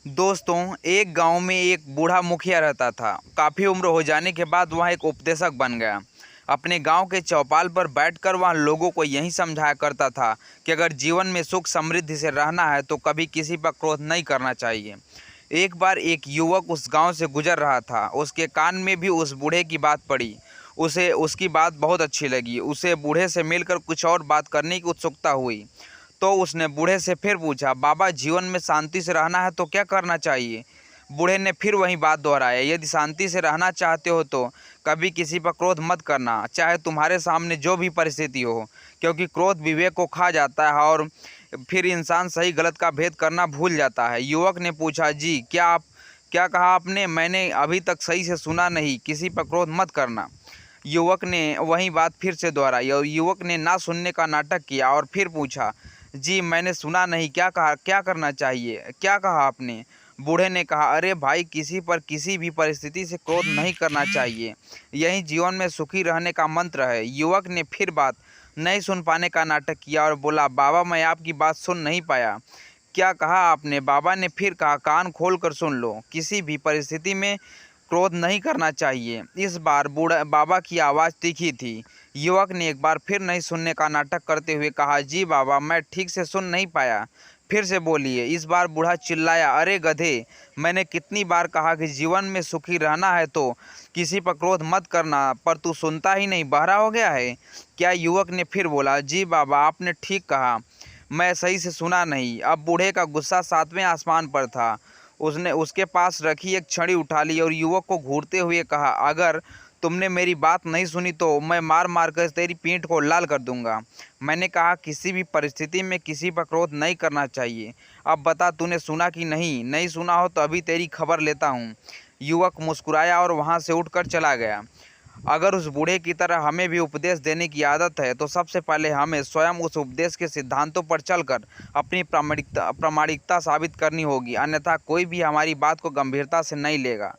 दोस्तों, एक गांव में एक बूढ़ा मुखिया रहता था। काफ़ी उम्र हो जाने के बाद वह एक उपदेशक बन गया। अपने गांव के चौपाल पर बैठकर वह लोगों को यही समझाया करता था कि अगर जीवन में सुख समृद्धि से रहना है तो कभी किसी पर क्रोध नहीं करना चाहिए। एक बार एक युवक उस गांव से गुजर रहा था। उसके कान में भी उस बूढ़े की बात पड़ी। उसे उसकी बात बहुत अच्छी लगी। उसे बूढ़े से मिलकर कुछ और बात करने की उत्सुकता हुई। तो उसने बूढ़े से फिर पूछा, बाबा, जीवन में शांति से रहना है तो क्या करना चाहिए? बूढ़े ने फिर वही बात दोहराया, यदि शांति से रहना चाहते हो तो कभी किसी पर क्रोध मत करना, चाहे तुम्हारे सामने जो भी परिस्थिति हो, क्योंकि क्रोध विवेक को खा जाता है और फिर इंसान सही गलत का भेद करना भूल जाता है। युवक ने पूछा, जी, क्या कहा आपने? मैंने अभी तक सही से सुना नहीं। किसी पर क्रोध मत करना। युवक ने वही बात फिर से दोहराई और युवक ने ना सुनने का नाटक किया और फिर पूछा, जी, मैंने सुना नहीं, क्या कहा? क्या करना चाहिए? क्या कहा आपने? बूढ़े ने कहा, अरे भाई, किसी पर किसी भी परिस्थिति से क्रोध नहीं करना चाहिए। यही जीवन में सुखी रहने का मंत्र है। युवक ने फिर बात नहीं सुन पाने का नाटक किया और बोला, बाबा, मैं आपकी बात सुन नहीं पाया। क्या कहा आपने? बाबा ने फिर कहा, कान खोल कर सुन लो, किसी भी परिस्थिति में क्रोध नहीं करना चाहिए। इस बार बूढ़ा बाबा की आवाज़ तीखी थी। युवक ने एक बार फिर नहीं सुनने का नाटक करते हुए कहा, जी बाबा, मैं ठीक से सुन नहीं पाया, फिर से बोलिए। इस बार बूढ़ा चिल्लाया, अरे गधे, मैंने कितनी बार कहा कि जीवन में सुखी रहना है तो किसी पर क्रोध मत करना, पर तू सुनता ही नहीं, बहरा हो गया है क्या? युवक ने फिर बोला, जी बाबा, आपने ठीक कहा, मैं सही से सुना नहीं। अब बूढ़े का गुस्सा सातवें आसमान पर था। उसने उसके पास रखी एक छड़ी उठा ली और युवक को घूरते हुए कहा, अगर तुमने मेरी बात नहीं सुनी तो मैं मार मार कर तेरी पीठ को लाल कर दूंगा। मैंने कहा किसी भी परिस्थिति में किसी पर क्रोध नहीं करना चाहिए। अब बता, तूने सुना कि नहीं? नहीं सुना हो तो अभी तेरी खबर लेता हूँ। युवक मुस्कुराया और वहाँ से उठकर चला गया। अगर उस बूढ़े की तरह हमें भी उपदेश देने की आदत है तो सबसे पहले हमें स्वयं उस उपदेश के सिद्धांतों पर चलकर अपनी प्रामाणिकता साबित करनी होगी, अन्यथा कोई भी हमारी बात को गंभीरता से नहीं लेगा।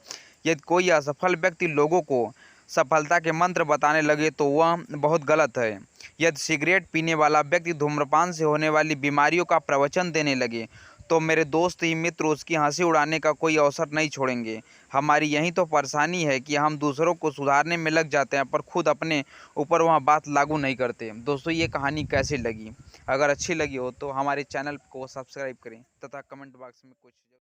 यदि कोई असफल व्यक्ति लोगों को सफलता के मंत्र बताने लगे तो वह बहुत गलत है। यदि सिगरेट पीने वाला व्यक्ति धूम्रपान से होने वाली बीमारियों का प्रवचन देने लगे तो मेरे दोस्त ही मित्र उसकी हंसी उड़ाने का कोई अवसर नहीं छोड़ेंगे। हमारी यही तो परेशानी है कि हम दूसरों को सुधारने में लग जाते हैं पर खुद अपने ऊपर वह बात लागू नहीं करते। दोस्तों, ये कहानी कैसी लगी? अगर अच्छी लगी हो तो हमारे चैनल को सब्सक्राइब करें तथा कमेंट बॉक्स में कुछ